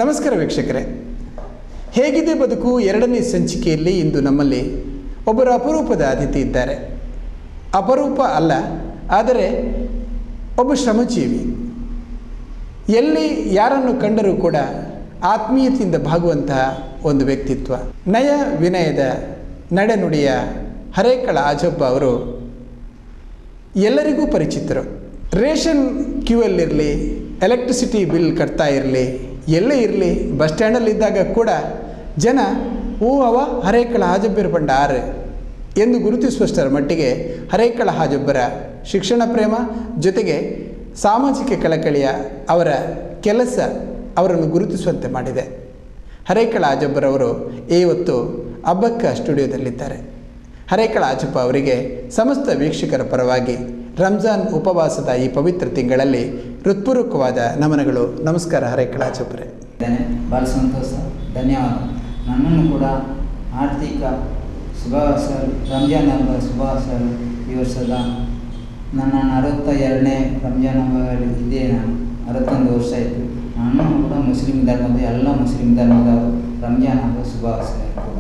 ನಮಸ್ಕಾರ ವೀಕ್ಷಕರೇ, ಹೇಗಿದೆ ಬದುಕು ಎರಡನೇ ಸಂಚಿಕೆಯಲ್ಲಿ ಇಂದು ನಮ್ಮಲ್ಲಿ ಒಬ್ಬರು ಅಪರೂಪದ ಅತಿಥಿ ಇದ್ದಾರೆ. ಅಪರೂಪ ಅಲ್ಲ, ಆದರೆ ಒಬ್ಬ ಶ್ರಮಜೀವಿ. ಎಲ್ಲಿ ಯಾರನ್ನು ಕಂಡರೂ ಕೂಡ ಆತ್ಮೀಯತೆಯಿಂದ ಭಾಗುವಂತಹ ಒಂದು ವ್ಯಕ್ತಿತ್ವ. ನಯ ವಿನಯದ ನಡೆನುಡಿಯ ಹರೇಕಳ ಆಜಬ್ಬ ಅವರು ಎಲ್ಲರಿಗೂ ಪರಿಚಿತರು. ರೇಷನ್ ಕ್ಯೂಯಲ್ಲಿರಲಿ, ಎಲೆಕ್ಟ್ರಿಸಿಟಿ ಬಿಲ್ ಕಟ್ತಾ ಇರಲಿ, ಎಲ್ಲೇ ಇರಲಿ, ಬಸ್ ಸ್ಟ್ಯಾಂಡಲ್ಲಿದ್ದಾಗ ಕೂಡ ಜನ ಅವ ಹರೇಕಳ ಹಾಜಬ್ಬರ ಬಂಡಾರ್ ಎಂದು ಗುರುತಿಸುವಷ್ಟರ ಮಟ್ಟಿಗೆ ಹರೇಕಳ ಹಾಜಬ್ಬರ ಶಿಕ್ಷಣ ಪ್ರೇಮ ಜೊತೆಗೆ ಸಾಮಾಜಿಕ ಕಳಕಳಿಯ ಅವರ ಕೆಲಸ ಅವರನ್ನು ಗುರುತಿಸುವಂತೆ ಮಾಡಿದೆ. ಹರೇಕಳ ಹಾಜಬ್ಬರವರು ಇವತ್ತು ಅಬ್ಬಕ್ಕ ಸ್ಟುಡಿಯೋದಲ್ಲಿದ್ದಾರೆ. ಹರೇಕಳ ಹಾಜಬ್ಬ ಅವರಿಗೆ ಸಮಸ್ತ ವೀಕ್ಷಕರ ಪರವಾಗಿ ರಂಜಾನ್ ಉಪವಾಸದ ಈ ಪವಿತ್ರ ತಿಂಗಳಲ್ಲಿ ಹೃತ್ಪೂರ್ವಕವಾದ ನಮನಗಳು. ನಮಸ್ಕಾರ ಹರೇಕಳ ಹಾಜಬ್ಬರೇ. ಭಾಳ ಸಂತೋಷ, ಧನ್ಯವಾದ. ನನ್ನನ್ನು ಕೂಡ ಆರ್ಥಿಕ ಶುಭಾಶಯಗಳು, ರಂಜಾನ್ ಹಬ್ಬ ಶುಭಾಶಯಗಳು. ಈ ವರ್ಷದ ನನ್ನ 62ನೇ ರಂಜಾನ್ ಹಬ್ಬ ಇದೇ. ನಾನು 61 ವರ್ಷ ಆಯಿತು. ನಾನು ಕೂಡ ಮುಸ್ಲಿಂ ಧರ್ಮದ ಎಲ್ಲ ಮುಸ್ಲಿಂ ಧರ್ಮದವರು ರಂಜಾನ್ ಹಬ್ಬ ಶುಭಾಶಯಗಳು.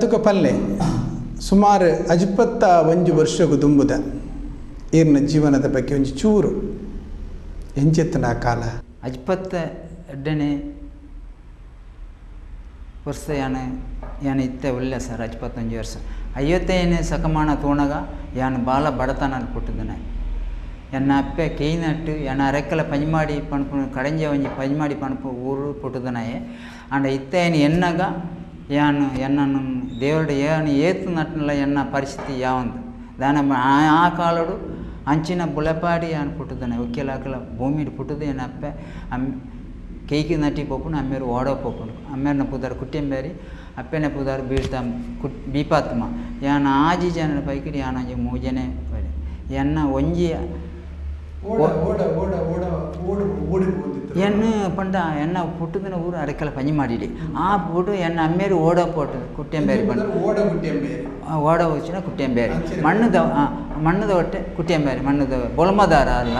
ತುಕ ಪಲ್ಲೆ ಸುಮಾರು 21 ವರ್ಷಗೂ ದುಂಬುದ ಈರ್ನ ಜೀವನದ ಬಗ್ಗೆ ಒಂದು ಚೂರು ಎಂಚೆತ್ತನ ಕಾಲ 22ನೇ ವರ್ಷ ಯಾನು ಇತ್ತೆ ಒಳ್ಳೆ ಸರ್. 25 ವರ್ಷ 55ನೇ ಸಕಮಾನ ತೋಣಗ ಯಾನು ಭಾಳ ಬಡತನ ಕೊಟ್ಟಿದ್ದಾನೆ. ಎನ್ನ ಅಪ್ಪೆ ಕೈ ನಟ್ಟು ಎನ್ನ ಅರೆಕ್ಕಲ ಪಂಜಮಾಡಿ ಪಣಪು ಕಡಂಜ ಒಂಜಿ ಪಂಜಮಾಡಿ ಪಣಪು ಊರು ಪುಟ್ಟದನಾಯೆ ಅಂಡ ಇತ್ತೇನು ಎನ್ನಗ ಯಾನು ಎನ್ನನ್ನು ದೇವರುಡು ಏನು ಏತು ನಟ್ಟನಲ್ಲ ಎನ್ನ ಪರಿಸ್ಥಿತಿ ಯಾವಂದು ದಾನ ಆ ಕಾಲಡು ಅಂಚಿನ ಬುಳಪಾಡಿ ಯಾನು ಪುಟ್ಟದನೆ ಒಕ್ಕೆಲಾಕಲ ಭೂಮಿಡು ಪುಟ್ಟದು ಎನ್ನ ಅಪ್ಪೆ ಕೈಕಿ ನಟಿ ಪೋಪುನು ಅಮ್ಮೇರು ಓಡೋ ಪೋಪುನು ಅಮ್ಮೇರನ ಪುದಾರು ಕುಟ್ಟಿಯಂಬೇರಿ ಅಪ್ಪೆನ ಪುದಾರು ಬೀಳ್ತಾ ಬೀಪಾತ್ಮ ಯಾನ ಆಜಿ ಜನ ಪೈಕಿಡಿ ಯಾನಂಜಿ ಮೂಜನೆ ಬರಿ ಎನ್ನ ಒಂಜಿ ಎನ್ನ ಪಂಡ ಎನ್ನ ಪುಟ್ಟದನ ಊರು ಅರೆಕಲ ಪಂಜಿ ಮಾಡಿಡಿ ಆ ಪುಟ್ಟು ಎನ್ನ ಅಮ್ಮೇರು ಓಡೋ ಪೋಟು ಕುಟ್ಟಿಯಂಬೇರಿ ಪಂಡ ಓಡ వచ్చిನ ಕುಟ್ಟಿಯಂಬೇರಿ ಮಣ್ಣದ ಹೊಟ್ಟೆ ಕುಟ್ಟಿಯಂಬೇರಿ ಮಣ್ಣದ ಬೊಳಮದಾರ ಅಲ್ಲ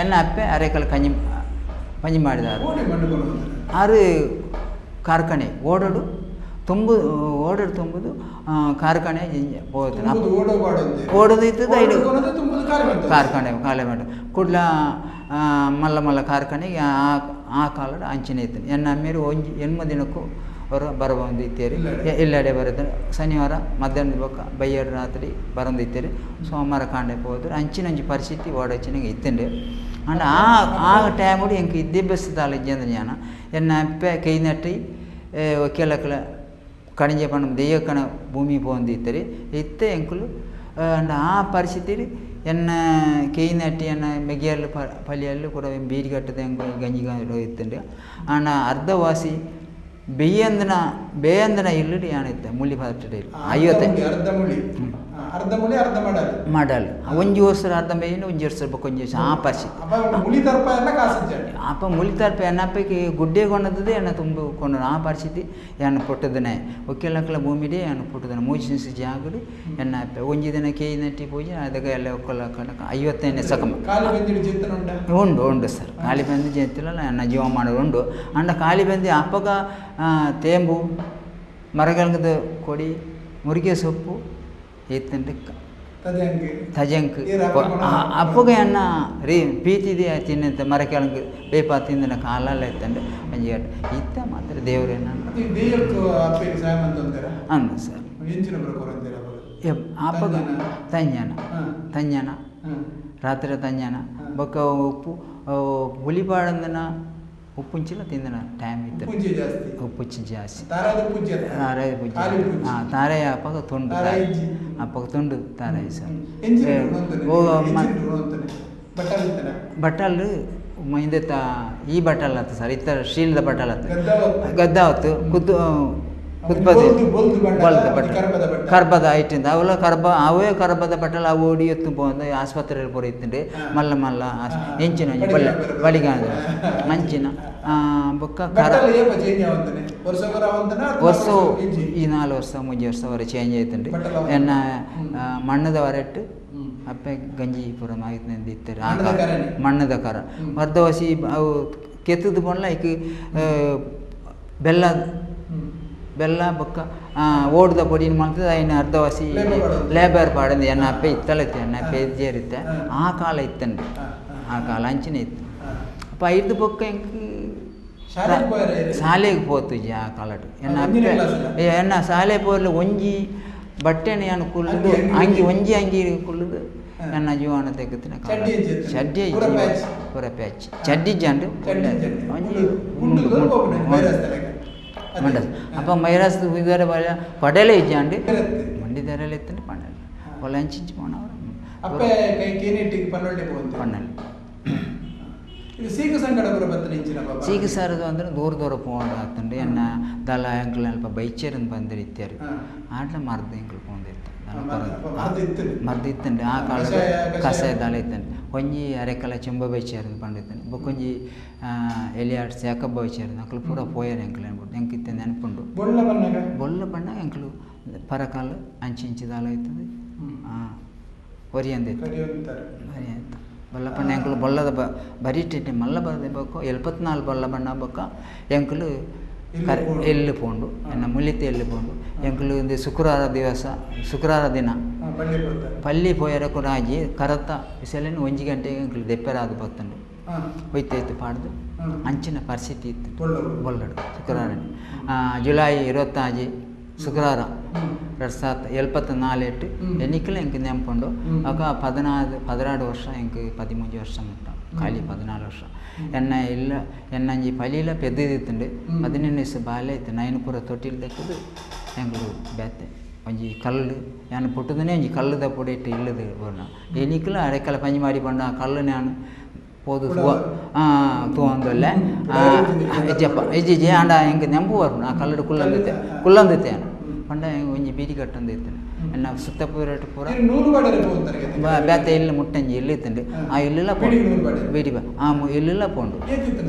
ಎನ್ನ ಅಪ್ಪೆ ಅರೆಕಲ ಪಂಜಿ ಮಾಡಿದಾರು ಆರು ಕಾರ್ಖಾನೆ ಓಡೋಡು ತುಂಬುದು ಕಾರ್ಖಾನೆ ಓಡೋದು ಇದ್ದದ್ದು ಐದು ಕಾರ್ಖಾನೆ ಕಾಲೆ ಮಾಡು ಕುಡ್ಲ ಮಲ್ಲ ಕಾರ್ಖಾನೆಗೆ ಆ ಕಾಲದ ಅಂಚಿನ ಇತ್ತು ಎನ್ನ ಅಮ್ಮೇರು ಒಂಜಿ 8 ದಿನಕ್ಕೂ ಅವರು ಬರಬಂದಿತ್ತೇರಿ. ಎಲ್ಲೆಡೆ ಬರುತ್ತೆ ಶನಿವಾರ ಮಧ್ಯಾಹ್ನದ ಬೊಕ್ಕ ಬೈಯರ್ ರಾತ್ರಿ ಬರಂದಿತ್ತೇರಿ. ಸೋಮವಾರ ಕಾಂಡೆ ಹೋದ್ರೆ ಅಂಚಿನಂಜಿ ಪರಿಸ್ಥಿತಿ ಓಡಚ್ಚಿನಾಗ ಇತ್ತಂಡೆ ಅಂಡ್ ಆ ಟೈಮು ಎಂಕ್ ವಿದ್ಯಾಭ್ಯಾಸದ ಇಜ್ಜಂದ ಜ್ಞಾನ ಎನ್ನ ಅಪ್ಪೆ ಕೈ ನಟ್ಟಿ ಒಕ್ಕೆಲಕ್ಕಲ ಕಣಿಜ ಪಣ ದೆಯ್ಯಕ್ಕಣ ಭೂಮಿ ಪೋಂದಿತ್ತರಿ ಇತ್ತೆ ಎಂಕುಲು ಅಂಡ್ ಆ ಪರಿಸ್ಥಿತಿ ಎನ್ನ ಕೈ ನಟ್ಟಿ ಎನ್ನ ಮೆಗಿಯಲ್ಲು ಪಲ್ಲಿಯಲ್ಲು ಕೂಡ ಬೀರಿಗಟ್ಟದ ಹೆಂಗೆ ಗಂಜಿಗ ಇತ್ತಂಡೆ ಅಣ್ಣ ಅರ್ಧವಾಸಿ ಬೇಯಂದನ ಇಲ್ಲಡಿ ಯಾನಿತ್ತೆ ಮುಳ್ಳಿ ಪಾತ್ರೆ 50 ಮಾಡಲ್ ಒಂಜಿ ವರ್ಷ ಅರ್ಧ ಬೇಯಿನ ಒಂಜಿ ವರ್ಷ ಕೊಂಚ ಆ ಪರಿಸ್ಥಿತಿ ಅಪ್ಪ ಮುಳಿ ತರ್ಪ ಎನ್ನಪ್ಪಕ್ಕೆ ಗುಡ್ಡೆ ಕೊಂಡದ್ದು ಎನ್ನ ತುಂಬ ಕೊಂಡು ಆ ಪರಿಸ್ಥಿತಿ ಎನ್ನ ಪುಟ್ಟದನೆ ಒಕ್ಕೆಲಕ್ಕಲ ಭೂಮಿಡೆ ಎನ್ನ ಪುಟ್ಟದನೆ ಮೂಜಿನ ಜಾಗಡು ಎನ್ನ ಅಪ್ಪ ಒಂಜಿ ದಿನ ಕೇಯಿ ನಟ್ಟಿ ಪೂಜೆ ಅದಕ್ಕೆ ಎಲ್ಲ ಒಕ್ಕೊಲಕ್ಕ 55ನೇ ಸಕಮ ಉಂಡು ಸರ್. ಖಾಲಿ ಬಂದು ಜಂತಿಲ್ಲ ಎನ್ನ ಜೀವ ಮಾಡೋದು ಉಂಡು ಅಂಡ ಖಾಲಿ ಬಂದು ಅಪ್ಪಗ ತೇಂಬು ಮರಗಲ್ಗದ ಕೊಡಿ ಮುರಿಗೆ ಸೊಪ್ಪು ಎತ್ತಂటే ತಜಂಕ್ ಅಪ್ಪಗೆ ಅನ್ನ ರೀ ಪೀತಿದೆ ತಿನ್ನಂತ ಮರಕೆಳಂಗೆ ಬೇಪ ತಿಂದಿನ ಕಾಲಲ್ಲ ಎತ್ತಂಡೆ ಅಂಜಿ ಇತ್ತ ಮಾತ್ರ ದೇವ್ರೇನ ಅಂದ ಸರ್. ಅಪ್ಪಗ ತಂಜನ ರಾತ್ರಿ ತಂಜನ ಬೊಕ್ಕ ಉಪ್ಪು ಹುಲಿಪಾಡಂದನ ಉಪ್ಪುಂಚಿಲ್ಲ ತಿಂದನ ಟೈಮ್ ಇತ್ತು ಉಪ್ಪುಚ್ಚಿ ಜಾಸ್ತಿ ತಾರೆ ಅಪ್ಪಗ ತುಂಡು ಅಪ್ಪಗ ತುಂಡು ತಾರೆ ಸರ್. ಬಟ್ಟಲು ಹಿಂದೆ ಈ ಬಟ್ಟಲ್ ಆತ ಸರ್, ಇತ್ತ ಸ್ಟೀಲ್ದ ಬಟ್ಟಲ್ ಆತ ಗದ್ದ ಆವತ್ತು ಕುದ್ಬದಿ ಬಲ್ದ ಬಟ್ಟಲು ಕರ್ಬದ ಐಟಿಂದ ಅವಲ್ಲ ಅವೇ ಕರ್ಬದ ಬಟ್ಟಲು ಅವು ಓಡಿ ಎತ್ತು ಬಂದು ಆಸ್ಪತ್ರೆಯಲ್ಲಿ ಪೂರ ಇತ್ತಂಡೆ ಮಲ್ಲ ಹೆಂಚಿನ ಬಳಿಗ ಮಂಚಿನ ಬೊಕ್ಕ ವರ್ಷ ಈ 4 ವರ್ಷ 3 ವರ್ಷ ವರೆ ಚೇಂಜ್ ಆಯ್ತಂಡಿ ಎನ್ನ ಮಣ್ಣದ ವರೆಟ್ಟು ಅಪ್ಪೆ ಗಂಜಿ ಪುರ ಮಾಹಿತಿ ಇತ್ತಾರೆ ಮಣ್ಣದ ಕರ ಅರ್ಧ ವಸಿ ಅವು ಕೆತ್ತದ ಬಂಡ್ಲ ಐಕ್ ಬೆಲ್ಲ ಬೆಲ್ಲ ಬೊಕ್ಕ ಓಡ್ದ ಪೊಡಿನ ಮಾಡ್ತದೆ ಐನ ಅರ್ಧವಾಸಿ ಲೇಬರ್ ಪಾಡಂದು ಎನ್ನ ಅಪ್ಪೆ ಇತ್ತಲೈತೆ ಎನ್ನ ಅಪ್ಪೆ ಇರುತ್ತೆ ಆ ಕಾಲ ಇತ್ತಂడి ಆ ಕಾಲ ಅಂಚಿನ ಇತ್ತು ಅಪ್ಪ ಐದು ಬೊಕ್ಕ ಎಂಕ್ ಶಾಲೆಗೆ పోతుంది ಆ ಕಾಲಟ್ ಎನ್ನ ಅಪ್ಪೆ ಎನ್ನ ಶಾಲೆ ಪೋರ್ಲು ಒಂಜಿ ಬಟ್ಟೆನೆ ನಾನು ಕುಲ್ಲುದು ಅಂಗಿ ಒಂಜಿ ಅಂಗಿ ಕುಲ್ಲುದು ನನ್ನ ಜೀವನ ತೆಗೆತಿನ ಚಡ್ಡಿ ಪೂರ ಪ್ಯಾಚ್ ಚಡ್ಡಿ ಜಂಡು ಒಂಜಿ ಮಂಡ ಅಪ್ಪ ಮೈರಾಸ್ ಇದಾರೆ ಪಡೆಯಲೇ ಇಜ್ಜಾಂಡು ಮಂಡಿ ಧರೆಲ್ಲ ಇತ್ತಂడి ಪಂಡಲಿ ಒಳ್ಳೆ ಹಂಚಿಂಚು ಪಣ್ಣಲ್ಲಿ ಸೀಗ ಸಾರದು ಅಂದ್ರೆ ದೂರ ಪೋಂಡು ಆತಂಡು ಎನ್ನ ದಲ ಎಂಕ್ಲು ಅಲ್ಪ ಬೈಚೇರನ್ನು ಬಂದಿರಿತ್ಯಾರು ಆಟ್ಲ ಮರ್ದ ಎಂಕ್ಲು ಪೋಂದಿತ್ತು ಮರ್ದ ಇತ್ತಂಡು ಆ ಕಾಲದ ಕಸಾಯ ದಳ ಇತ್ತಂಡು ಒಂಜಿ ಅರೆಕಲ ಚೆಂಬ ಬೈಚೇರನ್ನು ಪಂಡಿತ್ತಂಡು ಬೊಕ್ಕೊಂಜಿ ಎಲಿಯಾಡ್ಸ್ ಯಾಕಬ್ಬ ಬೈಚೇರನ್ನು ಅಕ್ಲು ಪೂರ ಪೋಯರ್ ಎಂಕ್ಲು ಅನ್ಬಿಟ್ಟು ಎಂಕ್ ಇತ್ತ ನೆನಪುಂಡು ಬೊಲ್ಲ ಬಣ್ಣ ಎಂಕ್ಲು ಪರಕಾಲ ಅಂಚಿ ದಾಲ ಇರ್ತದೆ ಒರಿಯಂದಿತ್ತು ಒರಿಯಂತ ಬೊಲ್ಲ ಬಣ್ಣ ಎಂಕ್ಲು ಬೊಲ್ಲದ ಬರೀಟಿಟ್ಟೆ ಮಲ್ಲ ಬರದೆ ಬೇಕು 74 ಬೊಲ್ಲ ಬಣ್ಣ ಬೊಕ್ಕ ಎಂಕ್ಲು ಎಲ್ಲಿ ಪೋಂಡು ಎನ್ನ ಮುಲಿತೆ ಎಲ್ಲಿ ಪೋಂಡು ಎಂಕ್ಲು ಒಂದು ಶುಕ್ರವಾರ ದಿನ ಪಲ್ಲಿ ಪೋಯರ ಕೂಡ ಆಜಿ ಕರತ್ತ ಬಿಸಲಿನ 1 ಗಂಟೆಗೆ ಎಂಕ್ಲು ದೆಪ್ಪೆರಾದ ಬತ್ತಂಡು ಹೋಯ್ತಾಯ್ತು ಪಾಡ್ದು ಅಂಚಿನ ಪರಿಸ್ಥಿತಿ ಇತ್ತು ಬೊಲ್ಲಡು ಶುಕ್ರವಾರ ಜುಲೈ 26 ಶುಕ್ರವಾರ 2074 ಎನ್ನಿಕಲು ಎಂಕ್ ನೆಂಪುಂಡು ಆಗ 16 ವರ್ಷ ಎಂಕ್ 13 ವರ್ಷ ಮುಟ್ಟ ಖಾಲಿ 14 ವರ್ಷ ಎನ್ನ ಇಲ್ಲ ಎನ್ನಂಜಿ ಪಲಿಲ ಪೆದ್ದದಿತ್ತುಂಡು 15 ವಯಸ್ಸು ಬಾಲ್ಯ ಇತ್ತು ನೈನು ಪೂರ ತೊಟ್ಟಿಲ್ ದಕ್ಕದು ಎಂಕ್ಲು ಬೆತ್ತೆ ಒಂಜಿ ಕಲ್ಲು ನಾನು ಪುಟ್ಟದನೇ ಒಂಜಿ ಕಲ್ಲುದ ಪುಡಿ ಇಟ್ಟು ಇಲ್ಲದು ಬೋರ್ನ ಎನ್ನಿಕಲು ಅರೆಕಲ ಪಂಜಿ ಮಾಡಿ ಬಂಡ ಆ ಕಲ್ಲು ನಾನು ಪೋದು ತೂಂದೊಲ್ಲೆ ಇಜ್ಜಿ ಆಂಡ ಎಂಕ್ ನೆಂಪು ಬರ್ನು ಆ ಕಲ್ಲಡು ಕುಲ್ಲಂದಿತ್ತೆ ಪಂಡ ಒಂಜಿ ಬೀಡಿ ಕಟ್ಟಂದಿತ್ತು ಎನ್ನ ಸುತ್ತ ಪೂರಟ್ಟು ಪೂರ ಬೇತೆ ಇಲ್ಲಿ ಮುಟ್ಟಂಜಿ ಇಲ್ಲಿತ್ತಂಡು ಆ ಇಲ್ಲೆಲ್ಲ ಪೋಂಡು ಬೀಡಿ ಆ ಇಲ್ಲೆಲ್ಲ ಪೋಂಡು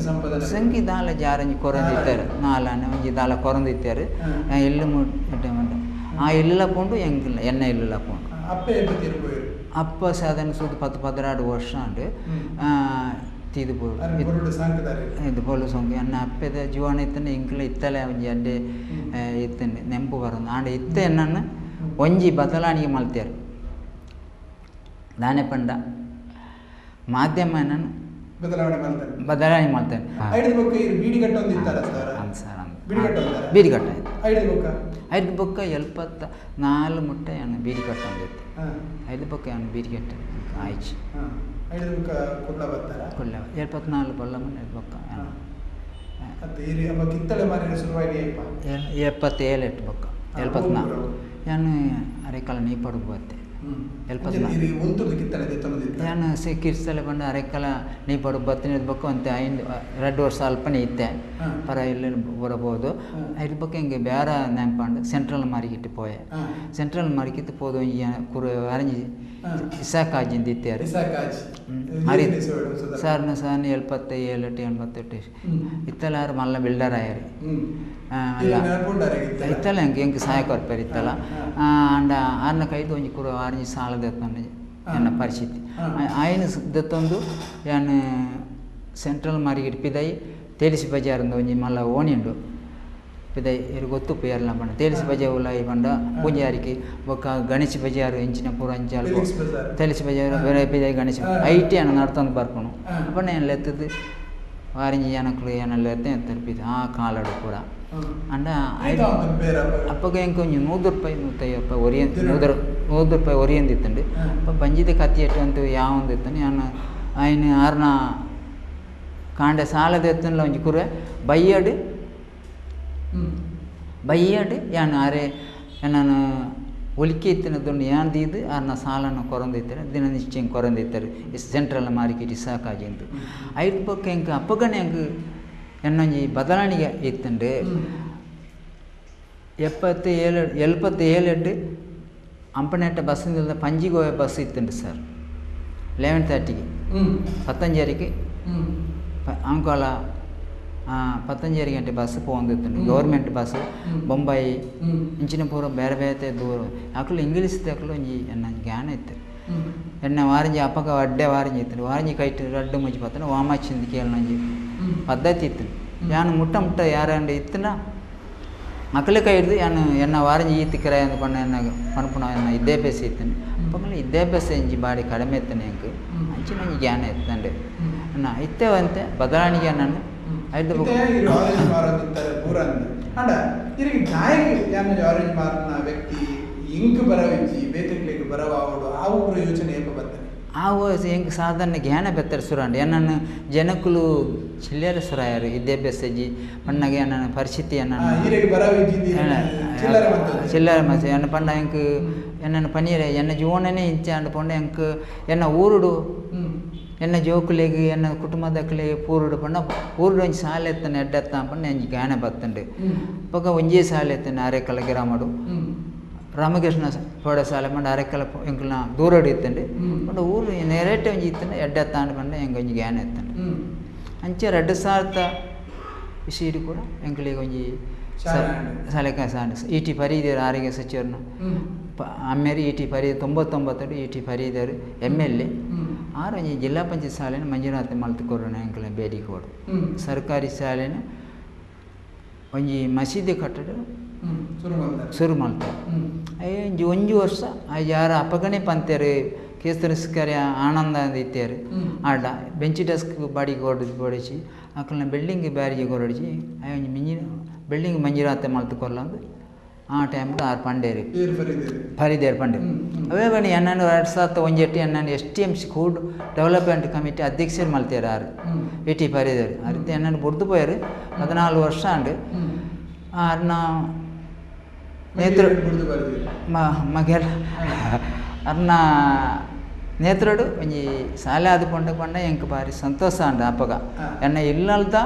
ಸಂಗಿ ದಾಲ ಜಾರಂಜಿ ಕೊರಂದಿತ್ತಾರೆ ನಾಲನೆ ಒಂಜಿ ದಾಲ ಕೊರಂದಿತ್ತಾರೆ ಇಲ್ಲು ಮುಟ್ಟೆ ಮಂಡ ಆ ಇಲ್ಲೆಲ್ಲ ಪೋಂಡು ಎಂಗಿಲ್ಲ ಎನ್ನ ಇಲ್ಲೆಲ್ಲ ಪೋಂಡು ಅಪ್ಪ ಸಾಧಾರಣ ಸುದ್ದು 10-16 ವರ್ಷ ಉಂಡು ತೀದು ಇದು ಬೋಲು ಸೊಂಕು ಎನ್ನ ಅಪ್ಪದ ಜೀವನ ಇತ್ತಂಡು ಇಂಕ್ಲ ಇತ್ತಲೆ ಒಂಜಿ ಅಡ್ಡೆ ಇತ್ತಂಡು ನೆಂಪು ಬರೋದು ಆಂಡ ಇತ್ತ ಎನ್ನನ್ನು ಒಂಜಿ ಬದಲಾವಣೆಗೆ ಮಲ್ತ್ಯಾರು ದಾನೆ ಪಂಡ ಮಾಧ್ಯಮ ಎನ್ನನ್ನು ಬದಲಾವಣೆ ಮಾಡ್ತೇನೆ ಬೀಡಿ ಕಟ್ಟ ಐದು ಬೊಕ್ಕ 74 ಮುಟ್ಟೆ ಅನ್ನು ಬೀಡಿ ಕಟ್ಟಂದಿತ್ತು 5 ಬೊಕ್ಕ ಅನ್ನು ಬೀಡಿ ಕಟ್ಟ ಆಯ್ತು ಕೊಲ್ಲ 74 ಬೊಲ್ಲ ಮನೆ 5 ಬೊಕ್ಕ 77 ಬೊಕ್ಕ 74 ನಾನು ಅರೆಕಾಲ ನೀ ಪಡುಗು ಬತ್ತೆ 74 ನಾನು ಕಿರ್ಸಲೆ ಬಂದು ಅರೆಕಾಲ ನೀ ಪಡುಗು ಬತ್ತಿನ ಬೊಕ್ಕ ಅಂತ 2 ವರ್ಷ ಅಲ್ಪನೇ ಇತ್ತೆ ಪರ ಇಲ್ಲಿ ಬರಬಹುದು 5 ಬೊಕ್ಕ ಹಿಂಗೆ ಬೇರೆ ನೆಂಪಂಡು ಸೆಂಟ್ರಲ್ ಮಾರ್ಕೆಟ್ ಪೋಯೆ ಸೆಂಟ್ರಲ್ ಮಾರ್ಕೆಟ್ ಪೋದು ಕುರು ಅರಂಜಿ ಇಸಾಕಾಜಿಂದ ಇತ್ಯಾರು ಸಾರ್ನ 77-88 ಇತ್ತಲಾರು ಮಲ್ಲ ಬಿಲ್ಡರ್ ಆಯ್ರಿ ಇತ್ತಲ್ಲ ಎಂಕ್ ಸಹಾಯ ಕೊರ್ಪೇರು ಇತ್ತಲ್ಲ ಅಂಡ ಆರ್ನ ಕೈದು ಒಂಜಿ ಕುರು ಆರಂಜಿ ಸಾಲ ದತ್ತಂಡು ಎನ್ನ ಪರಿಸ್ಥಿತಿ ಆಯ್ನ ದತ್ತೊಂದು ಯಾನು ಸೆಂಟ್ರಲ್ ಮಾರ್ಕೆಟ್ ಪಿದೈ ತೇಲಿಸಿ ಬಜಾರಿಂದ ಒಂಜಿ ಮಲ್ಲ ಓಣಿಂಡು ಪಿದೈ ಇರು ಗೊತ್ತು ಪೇರ್ಲ ಬಂಡ ತೇಲಿಸಿ ಬಜಾರ್ ಉಲಾಯಿ ಬಂಡ ಪೂಜಾರಿಗೆ ಬೊಕ್ಕ ಗಣೇಶ ಬಜಾರು ಇಂಚಿನ ಪೂರ ಅಂಚಾಲ್ ತೇಲಿಸಿ ಬಜಾರು ಬೇರೆ ಪಿದೈ ಗಣೇಶ ಐಟಿ ಅನ್ನ ನಡ್ತಂದು ಬರ್ಕೊನು ಬಣ್ಣ ಏನೆಲ್ಲ ಎತ್ತದು ವಾರಿಂಜಿ ಜನಕ್ಕಳು ಏನೆಲ್ಲ ಎತ್ತಾರೆ ಆ ಕಾಲಡು ಕೂಡ ಅಂಡ ಅಪ್ಪಗೆ ಎಂಕ ಒಂಜಿ 100 ರೂಪಾಯಿ 150 ಒರಿಯಂದು 100 ರೂಪಾಯಿ ಒರಿಯಂದಿತ್ತಂಡು ಅಪ್ಪ ಬಂಜಿದ ಕತ್ತಿ ಎಟ್ಟು ಅಂತ ಯಾವೊಂದು ಇತ್ತಾನೆ ನಾನು ಆಯ್ನ ಆರ್ನ ಕಾಂಡೆ ಸಾಲದ ಎತ್ತನಲ್ಲ ಒಂಜಿ ಕುರೆ ಬೈಯಡು ಯಾನು ಆರೆ ನಾನು ಒಲಿಕೆ ಇತ್ತಿನದೊಂದು ಯಾನ್ ದೀದು ಆರ್ನ ಸಾಲನ್ನು ಕೊರಂದಿತ್ತಾರೆ ದಿನ ನಿಶ್ಚಯ ಕೊರಂದಿತ್ತಾರೆ ಸೆಂಟ್ರಲ್ ಮಾರ್ಕೆಟ್ ಸಾಕಾಜಿಂದು 5 ಬೊಕ್ಕ ಎಂಕ ಅಪ್ಪಗನೆ ಎಂಕ್ ಎನ್ನೊಂಜಿ ಬದಲಾವಣೆಗೆ ಇತ್ತಂಡು 77 ಅಂಪನೆಟ್ಟ ಬಸ್ಸಿಂದ ಪಂಜಿಗೆ ಹೋಗೋ ಬಸ್ ಇತ್ತಂಡು ಸರ್ 11:30ಗೆ ಪತ್ತಂಜೇರಿಗೆ ಅಂಕೋಲ 15 ಗಂಟೆ ಬಸ್ ಪೋಂದಿತ್ತಂಡು ಗೌರ್ಮೆಂಟ್ ಬಸ್ ಬೊಂಬಾಯಿ ಇಂಚಿನ ಪೂರ ಬೇರೆ ಬೇರೆ ದೂರ ಅಕ್ಲು ಇಂಗ್ಲೀಷ್ ತಕ್ಲು ಒಂಜಿ ಎನ್ನ ಜ್ಞಾನ ಇತ್ತು ಎನ್ನ ವಾರಂಜಿ ಅಪ್ಪಗ ಅಡ್ಡೆ ವಾರಂಜಿ ಇತ್ತು ವಾರಂಜಿ ಕೈಟ್ ರಡ್ಡು ಮುಚ್ಚಿ ಪತ್ತನ ವಾಮಾಚಿಂದ ಕೇಳನಂಜಿ ಪದ್ಧತಿ ಇತ್ತು ಯಾನು ಮುಟ್ಟ ಮುಟ್ಟ ಯಾರಂಡು ಇತ್ತನ ಮಕ್ಕಳ ಕೈ ಹಿಡಿದು ಯಾನು ಎನ್ನ ವಾರಂಜಿ ಈತಿಕರ ಎಂದು ಪಣ್ಣ ಎನ್ನ ಪನ್ಪುಣ ಎನ್ನ ವಿದ್ಯಾಭ್ಯಾಸ ಇತ್ತನೆ ಪಕ್ಕಲ ವಿದ್ಯಾಭ್ಯಾಸ ಎಂಜಿ ಬಾಡಿ ಕಡಿಮೆ ಇತ್ತನೆ ಎಂಕ್ ಅಂಚಿನ ಜ್ಞಾನ ಇತ್ತಂಡೆ ಅನ್ನ ಇತ್ತೇವಂತೆ ಬದಲಾವಣೆಗೆ ನಾನು ಐದು ಅಂಡ ಇರಿಗೆ ನಾಯಿಗೆ ಯಾನು ಆರೆಂಜ್ ಮಾರ್ನ ವ್ಯಕ್ತಿ ಇಂಕ್ ಬರವಿಂಚಿ ಬೇತಕ್ಲಿಗೆ ಬರವಾವಡು ಆ ಊರು ಯೋಚನೆ ಏಪ ಬರ್ತದೆ ಆ ಹೆಂಗೆ ಸಾಧಾರಣ ಜ್ಞಾನ ಬೆತ್ತರ ಸುರಂಡು ಎನ್ನನ್ನು ಜನಕ್ಕಲು ಚಿಲ್ಲರೆ ಸುರಾಯರು ವಿದ್ಯಾಭ್ಯಾಸ ಜಿ ಮಣ್ಣಗೆ ನನ್ನ ಪರಿಸ್ಥಿತಿ ಚಿಲ್ಲರೆ ಮಸ ಎನ್ನ ಪಂಡ ಹೆಂಗೆ ಎನ್ನ ಪನೀರೆ ಎನ್ನ ಜೀವನನೇ ಇಂಚೆ ಅಂಡು ಪಂಡ ಹೆಂಗೆ ಎನ್ನ ಊರುಡು ಎನ್ನ ಜೋಕುಲೆಗೆ ಎನ್ನ ಕುಟುಂಬದಕ್ಕಲೆ ಪೂರುಡು ಪಂಡ ಊರುಡು ಒಂಜಿ ಸಾಲೆ ಎತ್ತನೆ ಎಡ್ಡೆತ್ತ ಪಂಡ ಎಂಜಿ ಜ್ಞಾನ ಬತ್ತಂಡು ಪಕ್ಕ ಒಂಜೇ ಸಾಲೆ ಎತ್ತನೆ ಅರೆಕಲ ಗ್ರಾಮಡು ರಾಮಕೃಷ್ಣ ಪಾಠಶಾಲೆ ಪಂಡ ಅರೆಕಲ ಎಂಕಲ್ನ ದೂರಡು ಇತ್ತಂಡು ಪಂಡ ಊರು ನೇರೇಟೆ ಒಂಜಿ ಇತ್ತಂಡು ಎಡ್ಡೆತ್ತಾಂಡು ಪಂಡ ಎಂಗೆ ಒಂಜಿ ಜ್ಞಾನ ಎತ್ತಂಡು ಅಂಚೆ 2000 ಇಸೀಡು ಕೂಡ ಎಂಕಲಿಗೆ ಒಂಜಿ ಸಲಕ ಇ.ಟಿ. ಫರೀದರ್ ಆರೋಗ್ಯ ಸಚಿವರನ್ನ ಅಮ್ಮೇರಿ ಇ.ಟಿ. ಫರೀದರ್ 99 ಇ.ಟಿ. ಫರೀದರ್ MLA ಆರು ಒಂಜಿ ಜಿಲ್ಲಾ ಪಂಚಾಯತ್ ಶಾಲೆನ ಮಂಜುನಾಥ ಮಲ್ತು ಕೊರೋಣ ಎಂಕಲ ಬೇಡಿಕೆ ಕೊಡು ಸರ್ಕಾರಿ ಶಾಲೆನ ಒಂಜಿ ಮಸೀದಿ ಕಟ್ಟಡ ಶುರು ಮಾಡ್ತಾರೆ ಒಂಜಿ ವರ್ಷ ಯಾರ ಅಪಗಣೆ ಪಂತೇರು ಕೇಸರಿಸ್ಕರ ಆನಂದ ಅಂತ ಇತ್ತೇರು ಆಡ ಬೆಂಚಿ ಡೆಸ್ಕ್ ಬಾಡಿ ಕೊಡಿಸಿ ಅಕ್ಕಲ್ನ ಬಿಲ್ಡಿಂಗ್ ಬ್ಯಾರಿಗೆ ಕೊರಡಿಸಿ ಒಂಜಿ ಬಿಲ್ಡಿಂಗ್ ಮಂಜೂರಾತಿ ಮಲ್ತು ಕೊರ್ಲಂದು ಆ ಟೈಮ್ಗೆ ಆರು ಪಂಡೇರು ಫರೀದೇರು ಪಂಡೇರು ಅವೇ ಬನ್ನಿ ಎನ್ನನ್ನು 2001 ಎನ್ನನ್ನು STMC ಕೂಡ್ ಡೆವಲಪ್ಮೆಂಟ್ ಕಮಿಟಿ ಅಧ್ಯಕ್ಷರು ಮಲ್ತೇರು ಆರು ಇ.ಟಿ. ಫರೀದೇರು ಆ ರೀತಿ ಎನ್ನನ್ನು ಬುಡ್ದು ಪೋಯರು 14 ವರ್ಷ ಅಂಡು ಆರ್ನ ನೇತ್ರ ಮಗೆಲ ಅರ್ನ ನೇತ್ರಡು ಒಂಜಿ ಶಾಲೆ ಆದು ಪಂಡ ಪಂಡ ಎಂಕ್ ಬಾರಿ ಸಂತೋಷ ಅಂಡ ಅಪ್ಪಗ ಎನ್ನ ಇಲ್ಲಲ್ದ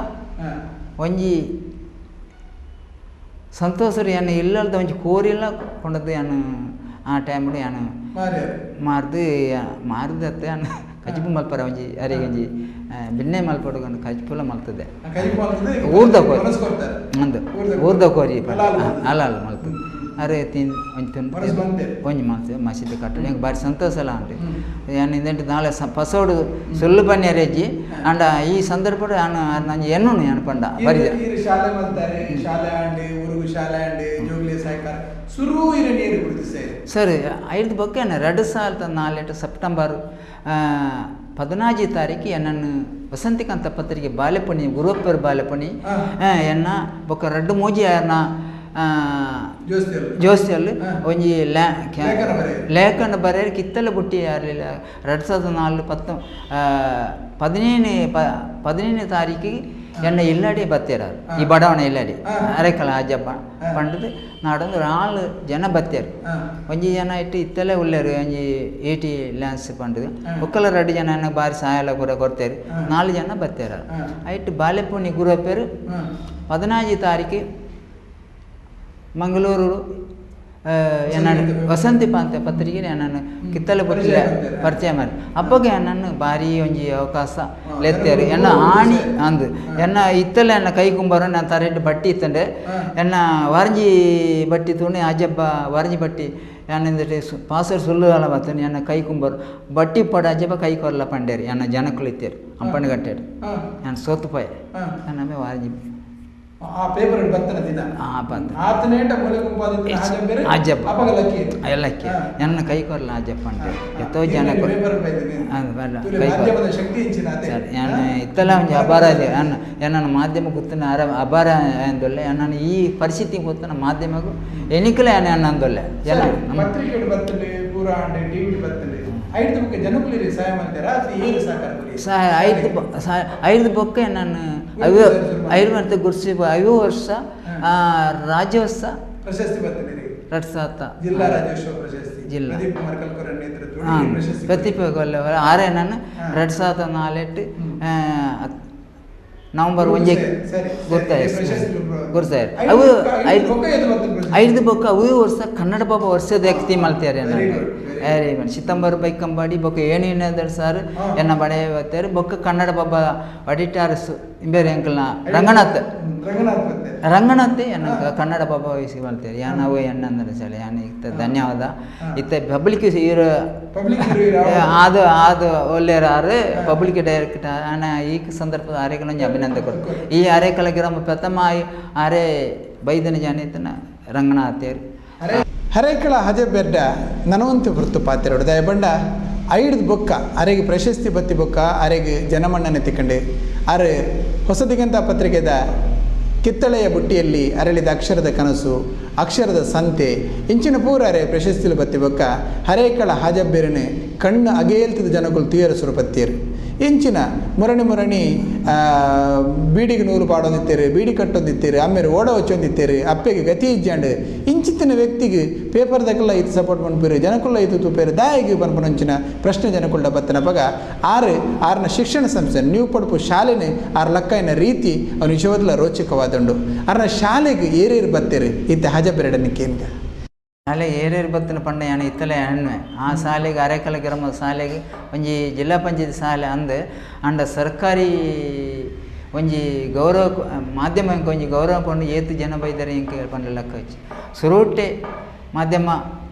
ಒಂಜಿ ಸಂತೋಷರು ಎನ್ನ ಇಲ್ಲಲ್ದ ಒಂಜಿ ಕೋರಿಲ್ಲ ಕೊಂಡದ್ದು ಎನ್ನ ಆ ಟೈಮ್ಡು ಎನ್ನ ಮಾರ್ದತ್ತೆ ಅನ್ನ ಕಜಿಪು ಮಲ್ಪರ ಒಂಜಿ ಅರಿಗೆ ಒಂಜಿ ಬಿನ್ನೆ ಮಲ್ಪಡ್ಕೊಂಡು ಕಜಿಪುಲ ಮಲ್ತದೆ ಊರ್ದ ಕೋರಿ ಅಂದು ಊರ್ದ ಕೋರಿ ಅಲ್ಲ ಮಲ್ತದೆ ಅರೆ ಒಂಜಿ ಮಲ್ತದೆ ಮಸೀದಿ ಕಟ್ಟಡ ಹೆಂಗೆ ಬಾರಿ ಸಂತೋಷ ಅಲ್ಲ ಅಂರಿ ಏನು ಇದಂಟು ನಾಳೆ ಪಸೋಡು ಸುಳ್ಳು ಪನ್ನಿ ಅರೆಜ್ಜಿ ಅಂಡ ಈ ಸಂದರ್ಭ ನಂಜಿ ಎನ್ನು ಅನ್ಪಂಡ ಬರೀ ಶಾಲೆ ಮಾಡ್ತಾರೆ ಶಾಲೆ ಆಂಡಿ ಊರುಗು ಶಾಲೆ ಆಂಡಿ ಜೋಗ್ಲಿ ಸಹಕಾರ ಸುರು ನೀರು ಸರಿ 5 ಬಗ್ಗೆ 2004 ಸೆಪ್ಟೆಂಬರ್ 14 ತಾರೀಕು ಎನ್ನನ್ನು ವಸಂತಿಕಾಂತ ಪತ್ರಿಕೆ ಬಾಲೆಪಣಿ ಗುರುವಪ್ಪರ ಬಾಲೆಪಣಿ ಎನ್ನ ಬೊಕ್ಕ 2 ಯಾರನ್ನ ಜೋಸ್ತಿಯಲ್ಲಿ ಒಂಜಿ ಲೇಖನ ಬರೆಯಲು ಕಿತ್ತಲ ಬುಟ್ಟಿ ಯಾರಲಿಲ್ಲ 2004 15 ತಾರೀಕಿಗೆ ಎನ್ನ ಇಲ್ಲಾಡಿ ಬತ್ತೇರಾರು ಈ ಬಡಾವಣೆ ಇಲ್ಲಾಡಿ ಅರೆಕಲ ಅಜ್ಜಪ್ಪ ಪಂಡದು ನಾಡೊಂದು 4 ಜನ ಬತ್ತೇರು ಒಂಜಿ ಜನ ಇಟ್ಟು ಇತ್ತಲೇ ಉಳ್ಳೇರು ಒಂಜಿ 80 ಲ್ಯಾನ್ಸ್ ಪಂಡದು ಒಕ್ಕಲ 2 ಜನ ಬಾರಿ ಸಹಾಯ ಕೂಡ ಕೊಡ್ತೇರು 4 ಜನ ಬತ್ತೇರಾರು ಐಟು ಬಾಲೆಪುಣಿ ಗುರುಪೇರು 14 ತಾರೀಕು ಮಂಗಳೂರು ವಸಂತಿ ಪಾಂತ ಪತ್ರಿಕೆ ನಾನು ಕಿತ್ತಲೆ ಬುಟ್ಟಿ ಪರಿಚಯ ಮಾಡಿ ಅಪ್ಪಗೆ ನನ್ನ ಭಾರಿ ಒಂಜಿ ಅವಕಾಶ ಲೆತ್ತೇರು ಎನ್ನ ಆಣಿ ಅಂದು ಎನ್ನ ಇತ್ತಲೆ ಎನ್ನ ಕೈ ಕುಂಬಾರ ನಾನು ತರೆಟ್ಟು ಬಟ್ಟಿ ಇತ್ತಂಡೆ ಎನ್ನ ವಾರಂಜಿ ಬಟ್ಟಿ ತುಣಿ ಅಜ್ಜಬ್ಬ ವಾರಂಜಿ ಬಟ್ಟಿ ಯಾನೆಂದ್ರೆ ಪಾಸರ್ ಸುಳ್ಳು ಅಲ್ಲ ಬರ್ತೇನೆ ಎನ್ನ ಕೈ ಕುಂಬಾರು ಬಟ್ಟಿ ಪಡ ಅಜ್ಜಬ್ಬ ಕೈ ಕೊರಲ್ಲ ಪಂಡೇರು ಎನ್ನ ಜನಕ್ಕಳು ಇತ್ತೇರು ಅಂಪಣ್ಣ ಗಟ್ಟೇರು ನಾನು ಸೋತುಪಾಯ ನಮ್ಮೆ ವಾರಂಜಿ ಆ ಪೇಪರ್ ಬರ್ತನ ದಿನ ಆತನೇಟ ಮೊಲೆ ಅಜ್ಜಪ್ಪ ಎಲ್ಲಕ್ಕೆ ಎನ್ನ ಕೈ ಕೊರಲ್ಲ ಅಜ್ಜಪ್ಪ ಅಂತ ಎಷ್ಟೋ ಜನ ಇತ್ತಲ್ಲ ಒಂಜಿ ಅಪಾರ ಇದೆ ಎನ್ನ ಮಾಧ್ಯಮ ಗೊತ್ತಿನ ಅಪಾರ ಎಂದೊಲ್ಲೆ ಎನ್ನ ಈ ಪರಿಸ್ಥಿತಿ ಗೊತ್ತಿನ ಮಾಧ್ಯಮಗೂ ಎನಿಕಲೇ ಎನ್ನ ಅಂದೊಲ್ಲೆ ಪತ್ರಿಕೆ ಬರ್ತದೆ ಪೂರ ಟಿವಿ ಬರ್ತದೆ 5 ಬುಕ್ ಜನಕ್ಕೂ ಸಹಾಯ ಮಾಡ್ತಾರಾ ಏನು ಸಹಕಾರ 5 ಬುಕ್ ನಾನು 5 ಮತ್ತೆ ಗುರ್ಸಿ 5 ವರ್ಷ ರಾಜ್ಯೋತ್ಸವ ಪ್ರಶಸ್ತಿ ಬರ್ತದೆ 2000 ಜಿಲ್ಲಾ ರಾಜ್ಯೋತ್ಸವ ಪ್ರಶಸ್ತಿ ಜಿಲ್ಲಾ ಪ್ರದೀಪ್ ಮರ್ಕಲ್ಕರ್ ನೇತೃತ್ವದಲ್ಲಿ ಪ್ರಶಸ್ತಿ ಪ್ರತಿಭೆ ಆರೆ ನಾನು 2004 ನವೆಂಬರ್ 1 ಗುರ್ತಾಯ್ತು ಅವು 5 ಬೊಕ್ಕ ಅವು ವರ್ಷ ಕನ್ನಡ ಬಾಬಾ ವರ್ಷದ ವ್ಯಕ್ತಿ ಮಲ್ತಾರೆ ನಾನು ಸಿತಂಬರ್ ಬೈಕಂಬಾಡಿ ಬೊಕ್ಕ 7 ಸಾರು ಎನ್ನ ಬಡೆ ಬರ್ತಾರೆ ಬೊಕ್ಕ ಕನ್ನಡ ಬಾಬಾ ಅಡಿಟಾರ್ಸ್ ಬೇರೆ ಎಂಕಲ್ನ ರಂಗನಾಥ್ ಎನ್ನ ಕನ್ನಡ ಪಾಪ ವಯಸ್ಸಿ ಮಾಡ್ತಾರೆ ಯಾನವು ಎಣ್ಣಂದ್ರೆ ಸಲ ಯಾನ ಇತ್ತ ಧನ್ಯವಾದ ಇತ್ತ ಪಬ್ಲಿಕ್ ಹೀರೋ ಅದು ಅದು ಒಳ್ಳೆಯರು ಪಬ್ಲಿಕ್ ಡೈರೆಕ್ಟ್ ಅಣ್ಣ ಈ ಸಂದರ್ಭದ ಆರೆಗಳೊಂದು ಅಭಿನಂದನೆ ಕೊಡ್ತು ಈ ಆರೇಕಲ ಗ್ರಾಮ ಪ್ರಥಮ ಆರೆ ಬೈದನ ಜಾನಿತನ ರಂಗನಾಥೇರು ಹರೇಕಳ ಹಜೆ ಬೆಡ್ಡ ನನವಂತ ಹೊರತು ಪಾತ್ರ ದಯ ಬಂಡ ಐಡ್ದು ಬೊಕ್ಕ ಅರೆಗೆ ಪ್ರಶಸ್ತಿ ಬತ್ತಿ ಬೊಕ್ಕ ಅರೆಗೆ ಜನಮನ್ನಣೆ ತಿಕ್ಕಂಡು ಅರೆ ಹೊಸದಿಗಂತ ಪತ್ರಿಕೆದ ಕಿತ್ತಳೆಯ ಬುಟ್ಟಿಯಲ್ಲಿ ಅರಳಿದ ಅಕ್ಷರದ ಕನಸು ಅಕ್ಷರದ ಸಂತೆ ಇಂಚಿನ ಪೂರ ಅರೆ ಪ್ರಶಸ್ತಿಲು ಬತ್ತಿ ಬೊಕ್ಕ ಹರೇಕಳ ಹಾಜಬ್ಬೇರನೆ ಕಣ್ಣು ಅಗೇಲ್ತಿದ ಜನಗಳು ತೀಯರ ಸುರಪತ್ತಿಯರು ಇಂಚಿನ ಮುರಣಿ ಬೀಡಿಗೆ ನೂಲು ಪಾಡೊಂದಿತ್ತೇರು ಬೀಡಿ ಕಟ್ಟೊಂದಿತ್ತೇರು ಆಮೇಲೆ ಓಡ ಹೊಚ್ಚೊಂದಿತ್ತೇರು ಅಪ್ಪೆಗೆ ಗತಿ ಇಜ್ಜಾಂಡು ಇಂಚಿತ್ತಿನ ವ್ಯಕ್ತಿಗೆ ಪೇಪರ್ದಾಗೆಲ್ಲ ಇದು ಸಪೋರ್ಟ್ ಮಾಡ್ಪೇರು ಜನಕುಲ್ಲ ಇದು ತೂಪೇರು ದಾಯಿಗೆ ಬಂದ್ಪನಂಚಿನ ಪ್ರಶ್ನೆ ಜನಕುಳ್ಳ ಬತ್ತನ ಪಗ ಆರ್ನ ಶಿಕ್ಷಣ ಸಂಸ್ಥೆ ನೀವು ಪಡುಪು ಶಾಲೆನೇ ಆರ ಲಕ್ಕೈನ ರೀತಿ ಅವ್ನು ನಿಜವಾದ್ಲ ರೋಚಕವಾದಂಡು ಆರ್ನ ಶಾಲೆಗೆ ಏರೇರು ಬತ್ತೇರು ಇತ್ತ ಹಜ ಬೆರಡನಿಕೇನ್ಗ ಶಾಲೆ ಏರೇರು ಬತ್ತಿನ ಪಂಡ ಯಾನ ಇತ್ತಲೆ ಹೆಣ್ಣೆ ಆ ಶಾಲೆಗೆ ಅರೆಕಲ ಗ್ರಾಮ ಶಾಲೆಗೆ ಒಂಜಿ ಜಿಲ್ಲಾ ಪಂಚಾಯತ್ ಶಾಲೆ ಅಂದು ಅಂಡ ಸರ್ಕಾರಿ ಒಂಜಿ ಗೌರವ ಮಾಧ್ಯಮ ಒಂಜಿ ಗೌರವ ಕೊಂಡು ಏತು ಜನ ಬೈದರೆ ಇಂಕ ಪಂಡ ಲೆಕ್ಕ ಹಚ್ಚಿ ಸುರೋಟೆ ಮಾಧ್ಯಮ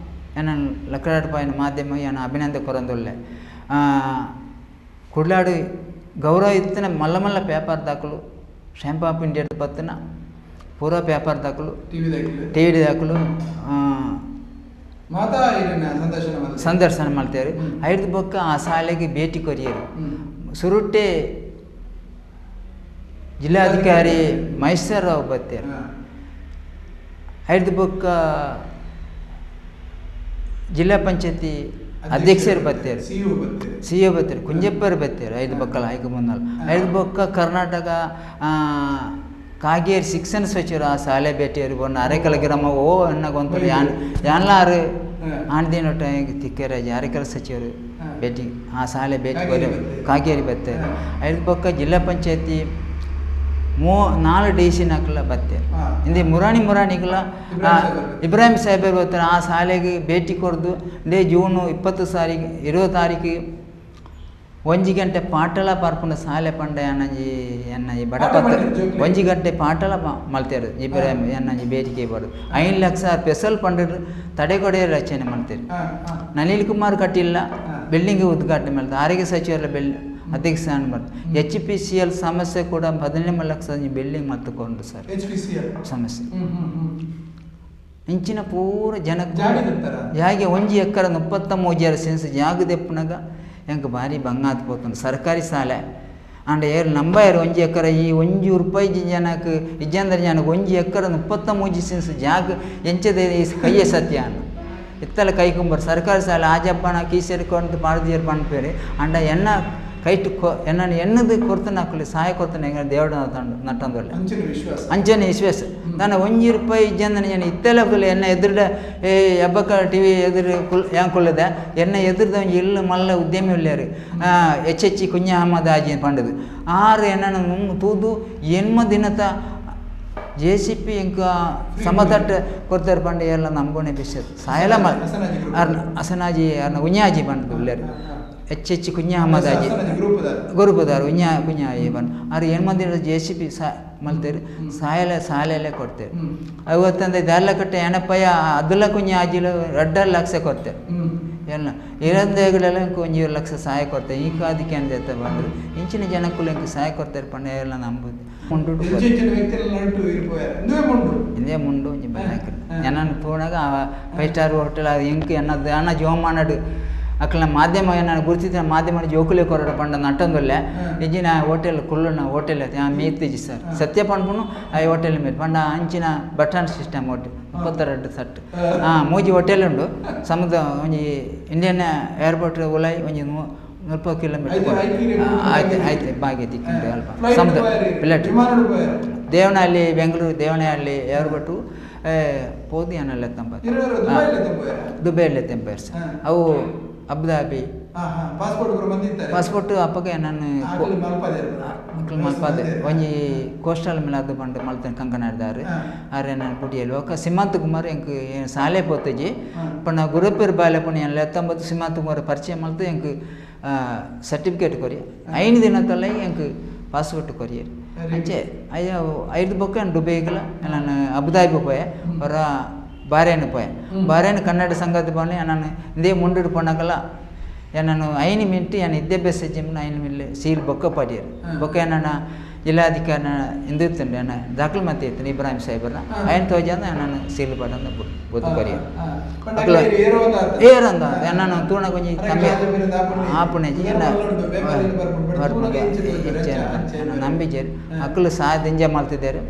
ಏನ ಲಕ್ಕಡಾಟಪಾಯಿನ ಮಾಧ್ಯಮ ಏನ ಅಭಿನಂದನೆ ಕೊರಂದೊಳ್ಳೆ ಕುಡ್ಲಾಡು ಗೌರವ ಇತ್ತಿನ ಮಲ್ಲ ಮಲ್ಲ ಪೇಪರ್ ದಾಖಲು ಸ್ಟ್ಯಾಂಪ್ ಆಫ್ ಇಂಡಿಯಾ ಬತ್ತಿನ ಪೂರ ಪೇಪರ್ ದಾಖಲು ಟಿ ವಿ ದಾಖಲು ಸಂದರ್ಶನ ಮಾಡ್ತಾರೆ ಐದು ಬೊಕ್ಕ ಆ ಶಾಲೆಗೆ ಭೇಟಿ ಕೊರಿಯರು ಸುರುಟ್ಟೆ ಜಿಲ್ಲಾಧಿಕಾರಿ ಮಹೇಶ್ವರ ರಾವ್ ಬತ್ತೇರು ಐದು ಬೊಕ್ಕ ಜಿಲ್ಲಾ ಪಂಚಾಯತಿ ಅಧ್ಯಕ್ಷರು ಬತ್ತೇರು ಸಿ ಒ ಬತ್ತೇರು ಕುಂಜಪ್ಪರು ಬತ್ತೇರು ಐದು ಬೊಕ್ಕಲ ಆಯ್ಕೆ ಬಂದಲ್ಲ ಐದು ಬೊಕ್ಕ ಕರ್ನಾಟಕ ಕಾಗೇರಿ ಶಿಕ್ಷಣ ಸಚಿವರು ಆ ಶಾಲೆ ಭೇಟಿಯರು ಬಂದು ಅರೆಕಲ ಗ್ರಾಮ ಓ ಅನ್ನಗೊಂತಾರೆ ಯಾನ್ಲಾರು ಆಣ್ದಿನೊಟ್ಟ ತಿಕ್ಕರ ಅರೆಕಲ ಸಚಿವರು ಭೇಟಿ ಆ ಶಾಲೆ ಭೇಟಿ ಕಾಗೇರಿ ಬರ್ತಾರೆ ಐದು ಪಕ್ಕ ಜಿಲ್ಲಾ ಪಂಚಾಯತಿ 4 ಡಿಸಿನ ಹಾಕಲ್ಲ ಬರ್ತೇವೆ ಹಿಂದೆ ಮುರಾಣಿಗಳ ಇಬ್ರಾಹಿಂ ಸಾಹೇಬರು ಬರ್ತಾರೆ ಆ ಶಾಲೆಗೆ ಭೇಟಿ ಕೊಡ್ದು ಜೂನ್ 20 ತಾರೀಕಿಗೆ 1 ಗಂಟೆ ಪಾಟಲ ಪಾರ್ಪುಂಡ ಶಾಲೆ ಪಂಡ ಎನ್ನಜಿ ಬಡಪತ್ತ 1 ಗಂಟೆ ಪಾಟಲ ಮಲ್ತೇರು ಇಬ್ರಾಹಿಂ ಎನ್ನಜಿ ಬೇಟಿಕೆ ಬರೋದು 5 ಲಕ್ಷ ಸ್ಪೆಷಲ್ ಫಂಡ್ ತಡೆಗೊಡೆ ರಚನೆ ಮಾಡ್ತೇವೆ ನಳಿನ್ ಕುಮಾರ್ ಕಟ್ಟಿಲ್ಲ ಬಿಲ್ಡಿಂಗ್ ಉದ್ಘಾಟನೆ ಮಾಡ್ತಾರೆ ಆರೋಗ್ಯ ಸಚಿವರ ಅಧ್ಯಕ್ಷ ಮಾಡ್ತಾರೆ HPCL ಸಮಸ್ಯೆ ಕೂಡ 15 ಲಕ್ಷ ಬಿಲ್ಡಿಂಗ್ ಮತ್ತುಕೊಂಡು ಸರ್ ಸಮಸ್ಯೆ ಇಂಚಿನ ಪೂರ ಜನಕ್ಕೆ ಜಾಗೆ 1 ಎಕರೆ 33 ಸೆನ್ಸ್ ಜಾಗದೆಪ್ಪನಾಗ ಹೆಂಗೆ ಭಾರಿ ಬಂಗಾತ್ ಹೋಗ್ತಾನೆ ಸರ್ಕಾರಿ ಶಾಲೆ ಅಂಡ್ ನಂಬಾಯರು 1 ಎಕರೆ ಈ 1 ರೂಪಾಯಿ ಜನಕ್ಕೆ ಇಜ್ಜಂದ್ರೆ ಜನಕ್ಕೆ 1 ಎಕರೆ 33 ಸೆನ್ಸ್ ಜಾಗ ಎಂಚದೆ ಕೈಯೇ ಸತ್ಯ ಅನ್ನ ಇತ್ತಲ್ಲ ಕೈಕೊಂಬರು ಸರ್ಕಾರಿ ಶಾಲೆ ಆಜಪ್ಪನ ಕೀಸೇರ್ಕೊಂಡು ಮಾಡಿದಿಯರು ಪಂಪೇರಿ ಅಂಡ ಎನ್ನ ಕೈಟ್ ಎನ್ನ ಎನ್ನದು ಕೊರ್ತನ ಹಾಕಲಿ ಸಹಾಯ ಕೊಡ್ತಾನೆ ಹೆಂಗೆ ದೇವಡ ನಟ್ಟಂದೊಳ್ಳೆ ಅಂಚನೆ ವಿಶ್ವಾಸ ನಾನು 1 ರೂಪಾಯಿ ಇಜ್ಜಂದ್ರೆ ನಾನು ಇತ್ತೆಲ್ಲ ಕುಲ್ಲ ಎನ್ನ ಎದುರುಡ ಹಬ್ಬಕ್ಕ TV ಎದುರು ಹೆಂಗೆ ಕೊಲ್ಲದೆ ಎನ್ನ ಎದುರ್ದ ಇಲ್ಲ ಮಲ್ಲ ಉದ್ಯಮಿ ಉಳ್ಳ್ಯಾರು HH ಕುഞ്ഞ ಅಹಮದ್ ಆಜಿ ಪಂಡದು ಆರು ಎನ್ನ ತೂದು ಎನ್ಮ ದಿನತ JCP ಇಂಕ ಸಮತಟ್ಟು ಕೊಡ್ತಾರೆ ಪಂಡ ಎಲ್ಲ ನಮ್ಗೊನೆ ಬಿಸದು ಸಾಯಲ ಹಸನಾಜಿ ಉഞ്ഞಾಜಿ ಪಂಡದು ಉಳ್ಳ್ಯಾರು HH ಕುഞ്ഞ ಅಹಮದ್ ಆಜಿ ಗುರುಪದಾರು ಕುഞ്ഞಾಜಿ ಬಂದು ಅವ್ರು ಏನು ಮಂದಿ JCP ಮಲ್ತೇರಿ ಸಾಲೆಯಲ್ಲೇ ಕೊಡ್ತೇವೆ ಅವತ್ತಂದ್ರೆ ದಾರ್ಲ ಕಟ್ಟೆ ಏನಪ್ಪಯ್ಯ ಅದುಲ್ಲ ಕುഞ്ഞ ಆಜಿಲು 2 ಲಕ್ಷ ಕೊಡ್ತೇವೆ ಎಲ್ಲ ಇರಂದೇಗಳೆಲ್ಲ 1 ಲಕ್ಷ ಸಹಾಯ ಕೊಡ್ತೇವೆ ಈಗ ಅದಕ್ಕೆ ಅಂತ ಬಂದರು ಇಂಚಿನ ಜನಕ್ಕೂ ಇಂಕ ಸಹಾಯ ಕೊಡ್ತಾರೆ ಪಂಡ ಎಲ್ಲ ನಂಬುದು ಮುಂಡು ಇಂದೇ ಮುಂಡು ಒಂಜಿ ಬನಾಕರು ಎನ್ನನ್ನು ಪೂರ್ಣಾಗ 5 ಸ್ಟಾರ್ ಹೋಟೆಲ್ ಅದು ಇಂಕ ಎನ್ನದು ಅನ್ನ ಜೋಮಾನಡು ಅಕ್ಕಲ ಮಾಧ್ಯಮ ನಾನು ಗುರುತಿದ್ದ ಮಾಧ್ಯಮ ಜೋಕುಲೆ ಕೊರಡ ಪಂಡ ನಟ್ಟಂದೊಲ್ಲೆ ಇಜ್ಜಿನ ಹೋಟೆಲ್ ಕುಲ್ಲುನ ಹೋಟೆಲ್ ಮೇತಿಜಿ ಸರ್ ಸತ್ಯ ಪಂಡ್ಪುನು ಆ ಹೋಟೆಲ್ ಮೇಲೆ ಪಂಡ ಅಂಚಿನ ಬಟನ್ ಸಿಸ್ಟಮ್ ಹೋಟೆಲ್ 22 ಸಟ್ ಮೂಜಿ ಹೋಟೆಲ್ ಉಂಡು ಸಮುದ್ರ ಒಂಜಿ ಇಂಡಿಯನ್ ಏರ್ಪೋರ್ಟ್ ಉಲಾಯಿ ಒಂಜಿ 40 ಕಿಲೋಮೀಟರ್ ಆಯ್ತು ಬಾಗಿ ತಿಕ್ಕಿಂಡು ಅಲ್ಪ ಸಮುದ್ರ ಪ್ಲೇಟ್ ದೇವನಹಳ್ಳಿ ಬೆಂಗಳೂರು ದೇವನಹಳ್ಳಿ ಏರ್ಪೋರ್ಟು ಪೋದಿ ಅನ್ನಲ್ಲ ದುಬೈಯಲ್ಲೇ ತೆಂಪೇರ್ ಸರ್ ಅವು ಅಬುದಾಬಿ ಪಾಸ್ಪೋರ್ಟ್ ಅಪ್ಪಗೆ ನಾನು ಮಲ್ಪಾದೆ ಒಂಜಿ ಕೋಸ್ಟಲ್ ಮೇಲೆ ಅದು ಬಂದು ಮಲ್ತೇನೆ ಕಂಕನಾಡ್ದಾರು ಆರೆ ನಾನು ಪುಡಿಯಲ್ಲಿ ಒಕ್ಕ ಸಿಮಾಂತ್ ಕುಮಾರ್ ಎಂಕ್ ಶಾಲೆ ಪೋತಜಿ ಪಣ್ಣ ಗುರುಪೇರು ಬಾಲೆ ಪುಣ್ಯ 19 ಸಿಮಾಂತ್ ಕುಮಾರ್ ಪರಿಚಯ ಮಲ್ತು ಎಂಕ್ ಸರ್ಟಿಫಿಕೇಟ್ ಕೊರಿ 5 ದಿನದಲ್ಲ ಎಂಕ್ ಪಾಸ್ಪೋರ್ಟ್ ಕೊರಿಯರ್ ಅಂಚೆ ಐದು ಬೊಕ್ಕ ದುಬೈಗಲ ನಾನು ಅಬುದಾಬಿ ಪೋಯ ಹೊರ ಬಾರೇನು ಪೋಯ ಬಾರೇನು ಕನ್ನಡ ಸಂಘದ ಬನ್ನಿ ನಾನು ಇಂದೇ ಮುಂಡಿಡು ಪೊಣ್ಣಗಲ ನಾನು 5 ಮಿನಿಟ್ ನಾನು ವಿದ್ಯಾಭ್ಯಾಸ ಜಿಮ್ನ 5 ಮಿನಿಟ್ ಸೀಲ್ ಬೊಕ್ಕ ಪಡಿಯರು ಬೊಕ್ಕ ನಾನು ಜಿಲ್ಲಾಧಿಕಾರಿ ಎಂದಿರ್ತಂಡೆ ನಾನು ದಾಖಲು ಮತ್ತೆ ಇರ್ತೀನಿ ಇಬ್ರಾಹಿಂ ಸಾಹೇಬ್ರನ್ನ ఆయన ತೋಜಂದ ನಾನು ಸೀಲ್ ಪಡಂದ ಬುದ್ದು ಕೊರಿಯರು ಏರಂದ ನಾನು ತೂಣ ಕೊಂಚ ಕಮ್ಮಿ ಆಪುಣೆಜಿ ನಂಬಿಜೇರಿ ಮಕ್ಕಳು ಸಹಾಯ ದಿಂಜ ಮಾಡ್ತಿದ್ದಾರೆ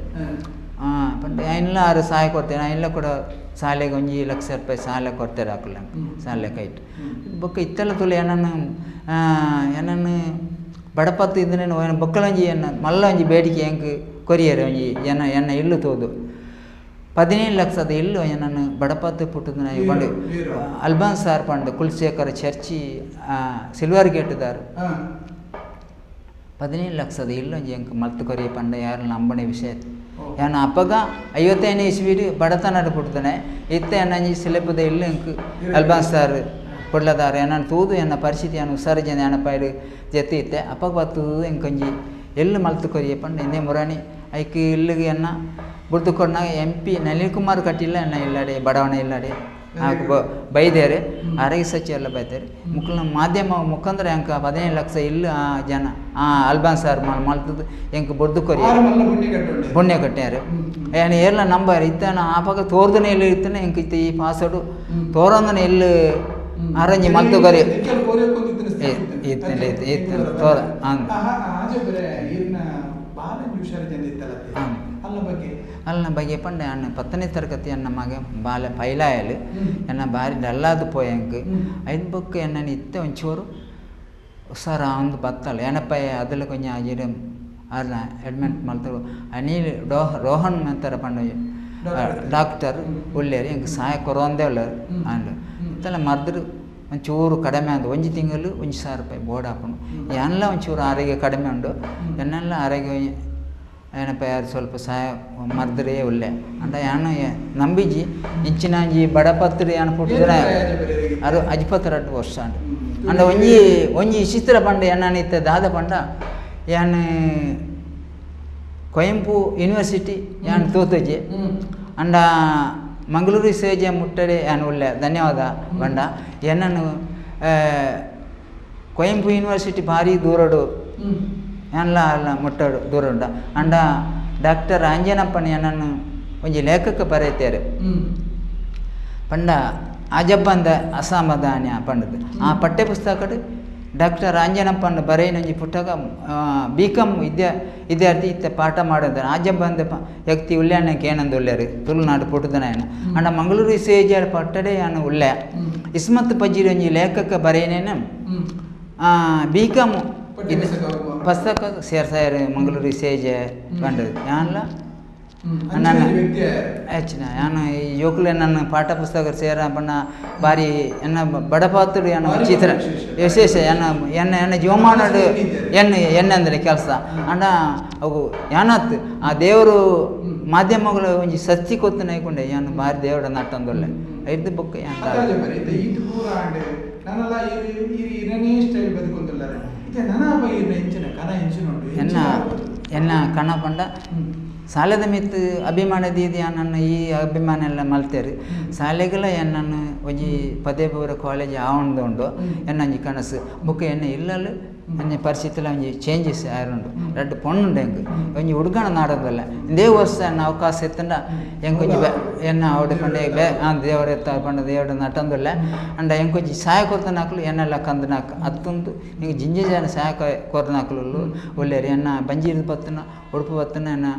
ಪಂಡ ಎಲ್ಲ ಆರು ಸಹಾಯ ಕೊಡ್ತೇನೆ ಎಲ್ಲ ಕೂಡ ಶಾಲೆಗೆ 1 ಲಕ್ಷ ರೂಪಾಯಿ ಸಾಲ ಕೊಡ್ತಾರೆ ಹಾಕಲ್ಲ ಸಾಲ ಕೈಟು ಬೊಕ್ಕ ಇತ್ತೆಲ್ಲ ತುಳು ಏನನ್ನು ಬಡಪತ್ತು ಇದ್ದನೇನು ಬೊಕ್ಕಲಂಜಿ ಮಲ್ಲ ಒಂಜಿ ಬೇಡಿಕೆ ಹೆಂಗೆ ಕೊರಿಯರು ಒಂಜಿ ಎನ್ನ ಇಲ್ಲು ತೋದು 17 ಲಕ್ಷದ ಇಲ್ಲು ನಾನು ಬಡಪತ್ತು ಪುಟ್ಟದ ಪಂಡು ಅಲ್ಬಾನ್ ಸಾರ್ ಪಂಡು ಕುಲಶೇಖರ ಚರ್ಚಿ ಸಿಲ್ವರ್ ಗೇಟ್ದಾರು 17 ಲಕ್ಷದ ಇಲ್ಲು ಒಂಜಿ ಹೆಂಗೆ ಮಲ್ತು ಕೊರಿಯ ಪಂಡ ಯಾರು ನಂಬಣೆ ವಿಷಯ ಯಾನು ಅಪ್ಪಗ 55 ಇಸ್ವಿಡು ಬಡತನ ಪುಡ್ತಾನೆ ಇತ್ತೆ ಅಣ್ಣಂಜಿ ಸಿಲೆಪದ ಇಲ್ಲು ಹೆಂಗೆ ಅಲ್ಬಾನ್ ಸಾರ್ ಕೊಡ್ಲದಾರ ನಾನು ತೂದು ಎನ್ನ ಪರಿಸ್ಥಿತಿ ನಾನು ಹುಷಾರಿಜನೆ ಅನ್ನ ಪೈಡು ಜೊತೆ ಇತ್ತೆ ಅಪ್ಪಗೆ ಬತ್ತದು ಹೆಂಗೆ ಕಂಜಿ ಎಲ್ಲಿ ಮಲ್ತು ಕೊರಿಯ ಪಂಡ ಹಿಂದೆ ಮುರಾಣಿ ಐಕೆ ಇಲ್ಲಿಗೆ ಎನ್ನ ಬುಡ್ದು ಕೊಡ್ನಾಗ MP ನಳಿನ್ ಕುಮಾರ್ ಕಟ್ಟಿಲ್ಲ ಎನ್ನ ಇಲ್ಲಾಡೆ ಬಡಾವಣೆ ಇಲ್ಲಾಡೆ ಹಾಕು ಬೈದೇರೆ ಆರೋಗ್ಯ ಸಚಿವ ಎಲ್ಲ ಬೈತಾರೆ ಮುಕ್ಕಳ ಮಾಧ್ಯಮ ಮುಖಂದ್ರ ಹೆಂಗೆ 15 ಲಕ್ಷ ಇಲ್ಲ ಜನ ಅಲ್ಬಾನ್ ಸಾರ್ ಮಲ್ತದ್ದು ಹೆಂಗೆ ಬುಡ್ದು ಕೊರಿಯ ಪುಣ್ಯ ಕಟ್ಟ್ಯಾರು ಏನು ಎಲ್ಲ ನಂಬರ್ ಇತ್ತಾನ ಆಪಾಗ ತೋರ್ದನೆ ಎಲ್ಲಿ ಇರ್ತಾನೆ ಹೆಂಗೆ ಇತ್ತು ಈ ಪಾಸ್ವರ್ಡು ತೋರಂದನೆ ಎಲ್ಲಿ ಅರಂಜಿ ಮಲ್ತು ಕೊರಿ ತೋರ ಅಲ್ಲ ಬಗ್ಗೆ ಪಂಡೆ ಅಣ್ಣ 10ನೇ ತರಗತಿ ಅನ್ನ ಮಗೆ ಬಾಲ ಪೈಲಾಯಲು ಎನ್ನ ಬಾರಿ ಡಲ್ಲಾದು ಪೋಯಂಗೆ 5 ಬುಕ್ ಎನ್ನ ಇತ್ತೆ ಒಂಚೂರು ಹುಷಾರ ಒಂದು ಬತ್ತಲ್ಲ ಏನಪ್ಪ ಅದೆಲ್ಲ ಕೊಂಚ ಆಜಿರ ಅರ್ನ ಅಡ್ಮಿಟ್ ಮಾಡ್ತಾರೆ ಅನಿಲ್ ರೋಹನ್ ಅಂತಾರೆ ಪಂಡ ಡಾಕ್ಟರ್ ಒಳ್ಳೆಯರು ಹೆಂಗೆ ಸಹಾಯ ಕೊರೋಂದೇ ಉಳ್ಳರು ಅಂಡು ಇತ್ತೆಲ್ಲ ಮರ್ದ್ರು ಒಂಚೂರು ಕಡಿಮೆ ಅಂದು 1 ತಿಂಗಳು 1,000 ರೂಪಾಯಿ ಬೋರ್ಡ್ ಹಾಕೊಂಡು ಎಲ್ಲ ಒಂಚೂರು ಆರೋಗ್ಯ ಕಡಿಮೆ ಉಂಡು ಎನ್ನೆಲ್ಲ ಆರೋಗ್ಯ ಏನಪ್ಪ ಯಾರು ಸ್ವಲ್ಪ ಸಹಾಯ ಮರ್ದ್ರೆ ಒಳ್ಳೆ ಅಂಡ ಯಾನು ನಂಬಿಜಿ ಇಂಚಿನಾಂಜಿ ಬಡಪತ್ರಿ ಏನು ಪುಟ್ಟಿದ್ರೆ ಅದು 52 ವರ್ಷ ಅಂಡ ಒಂಜಿ ಚಿತ್ರ ಪಂಡ ಏನಿತ್ತ ದಾದ ಪಂಡ ಯಾನು ಕೊಯಂಪು ಯೂನಿವರ್ಸಿಟಿ ಯಾನು ತೋತಜಿ ಅಂಡ ಮಂಗಳೂರು ಸೇಜೆ ಮುಟ್ಟಡೆ ಯಾನು ಒಳ್ಳೆ ಧನ್ಯವಾದ ಬಂಡ ಏನನ್ನು ಕೊಯಂಪು ಯೂನಿವರ್ಸಿಟಿ ಭಾರಿ ದೂರಡು ಎಲ್ಲ ಮುಟ್ಟಡು ದೂರ ಉಂಡ ಅಂಡ ಡಾಕ್ಟರ್ ಆಂಜನಪ್ಪನ ಏನನ್ನು ಒಂಜಿ ಲೇಖಕ ಬರೆಯುತ್ತಾರೆ ಪಂಡ ಅಜಬ್ಬಂದ ಅಸಾಮಧಾನ್ಯ ಪಂಡದು ಆ ಪಠ್ಯ ಪುಸ್ತಕಡು ಡಾಕ್ಟರ್ ಆಂಜನಪ್ಪನ ಬರೆಯನೊಂಜಿ ಪುಸ್ತಕ BCom ವಿದ್ಯಾರ್ಥಿ ಇತ್ತ ಪಾಠ ಮಾಡೋದು ಆಜಬ್ಬಂದ ವ್ಯಕ್ತಿ ಉಲ್ಯಾಣಕ್ಕೆ ಏನಂದು ಉಳ್ಳ್ಯಾರು ತುಳುನಾಡು ಪುಟ್ಟದನ ಏನು ಅಂಡ ಮಂಗಳೂರು ಸೇಜ ಪಟ್ಟಡೆ ಏನು ಉಳ್ಳೆ ಇಸ್ಮತ್ ಪಜ್ಜಿರಿ ಒಂಜಿ ಲೇಖಕ ಬರೆಯನೇನು BCom ಪುಸ್ತಕ ಸೇರ್ಸಾಯರು ಮಂಗಳೂರು ಸೇಜೆ ಬಂಡದು ಯಾನಲ್ಲ ನಾನು ಹೆಚ್ಚಿನ ನಾನು ಈ ಯೋಕಲೆ ನನ್ನ ಪಾಠ ಪುಸ್ತಕ ಸೇರ ಬಣ್ಣ ಬಾರಿ ಎನ್ನ ಬಡಪಾತ್ರು ಏನು ಚಿತ್ರ ವಿಶೇಷ ಎನ್ನ ಜೀವಮಾನಡು ಎಣ್ಣೆ ಕೆಲಸ ಅಂಡ ಅವು ಯಾನತ್ತು ಆ ದೇವರು ಮಾಧ್ಯಮಗಳು ಒಂಜಿ ಸಸ್ತಿ ಕೊತ್ತು ನೈಕೊಂಡೆ ಏನು ಬಾರಿ ದೇವರ ನಟ್ಟೊಂದೊಳ್ಳೆ 5 ಬುಕ್ ಎನ್ನ ಕಣ ಪಂಡ ಸಾಲದ ಮಿತ್ತು ಅಭಿಮಾನ ದೀದಿ ನನ್ನ ಈ ಅಭಿಮಾನ ಎಲ್ಲ ಮಲ್ತೇರು ಶಾಲೆಗೆಲ್ಲ ಎನ್ನನ್ನು ಒಂಜಿ ಪದೇಪುರ ಕಾಲೇಜ್ ಆವಣದು ಉಂಡು ಎನ್ನಂಜಿ ಕನಸು ಬುಕ್ ಎನ್ನ ಇಲ್ಲಲು ಎನ್ನ ಪರಿಸ್ಥಿತಿಲ ಒಂಜಿ ಚೇಂಜಸ್ ಆರುಂಡು 2 ಪೊಣ್ಣುಂಡು ಹೆಂಗೆ ಒಂಜಿ ಹುಡುಗಣ ನಾಡೋದಲ್ಲ ಇದೇ ವರ್ಷ ಎನ್ನ ಅವಕಾಶ ಎತ್ತಂಡ ಹೆಂಗೆ ಎನ್ನ ಅವಡು ಪಂಡೆ ದೇವರ ಎತ್ತ ಪಂಡ ದೇವರ ನಟಂದುಲ್ಲ ಅಂಡ ಹೆಂಗೆ ಸಹಾಯ ಕೊರ್ತನಾಕಲು ಎನ್ನೆಲ್ಲ ಕಂದನಾಕ ಅತ್ತೊಂದು ಹಿಂಗೆ ಜಿಂಜೆ ಜನ ಸಹಾಯ ಕೊರ್ತನಾಕಲು ಒಳ್ಳೆಯರು ಎನ್ನ ಬಂಜೀರದ ಬತ್ತನ ಉಡುಪು ಬತ್ತನ ಎನ್ನ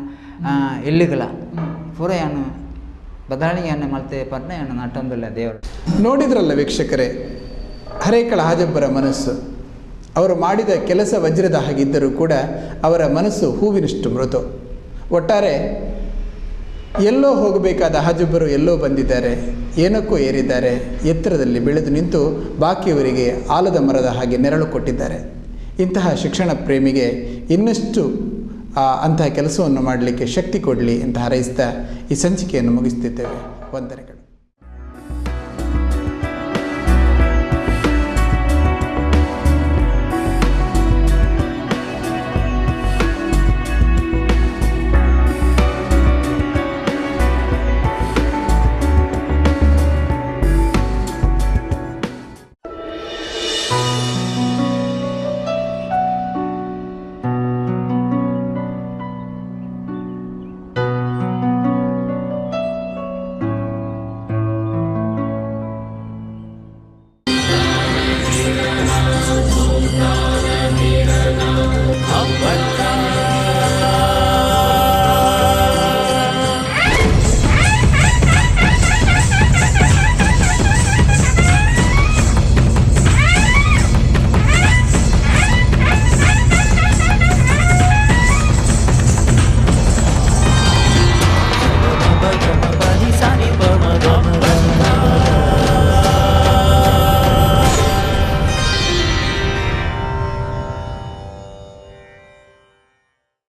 ಇಲ್ಲಿಗಲ ಪೂರ ಏನು ಬದಲಾವಣೆಯನ್ನು ಮಲ್ತೆ ಪರ್ನ ಏನು ನಟೊಂದಿಲ್ಲ ದೇವರು. ನೋಡಿದ್ರಲ್ಲ ವೀಕ್ಷಕರೇ, ಹರೇಕಳ ಹಾಜಬ್ಬರ ಮನಸ್ಸು. ಅವರು ಮಾಡಿದ ಕೆಲಸ ವಜ್ರದ ಹಾಗಿದ್ದರೂ ಕೂಡ ಅವರ ಮನಸ್ಸು ಹೂವಿನಷ್ಟು ಮೃದು. ಒಟ್ಟಾರೆ ಎಲ್ಲೋ ಹೋಗಬೇಕಾದ ಹಾಜಬ್ಬರು ಎಲ್ಲೋ ಬಂದಿದ್ದಾರೆ, ಏನಕ್ಕೋ ಏರಿದ್ದಾರೆ, ಎತ್ತರದಲ್ಲಿ ಬೆಳೆದು ನಿಂತು ಬಾಕಿಯವರಿಗೆ ಆಲದ ಮರದ ಹಾಗೆ ನೆರಳು ಕೊಟ್ಟಿದ್ದಾರೆ. ಇಂತಹ ಶಿಕ್ಷಣ ಪ್ರೇಮಿಗೆ ಇನ್ನಷ್ಟು ಅಂತಹ ಕೆಲಸವನ್ನು ಮಾಡಲಿಕ್ಕೆ ಶಕ್ತಿ ಕೊಡಲಿ ಅಂತ ಹಾರೈಸ್ತಾ ಈ ಸಂಚಿಕೆಯನ್ನು ಮುಗಿಸ್ತಿದ್ದೇವೆ. ವಂದನೆಗಳು.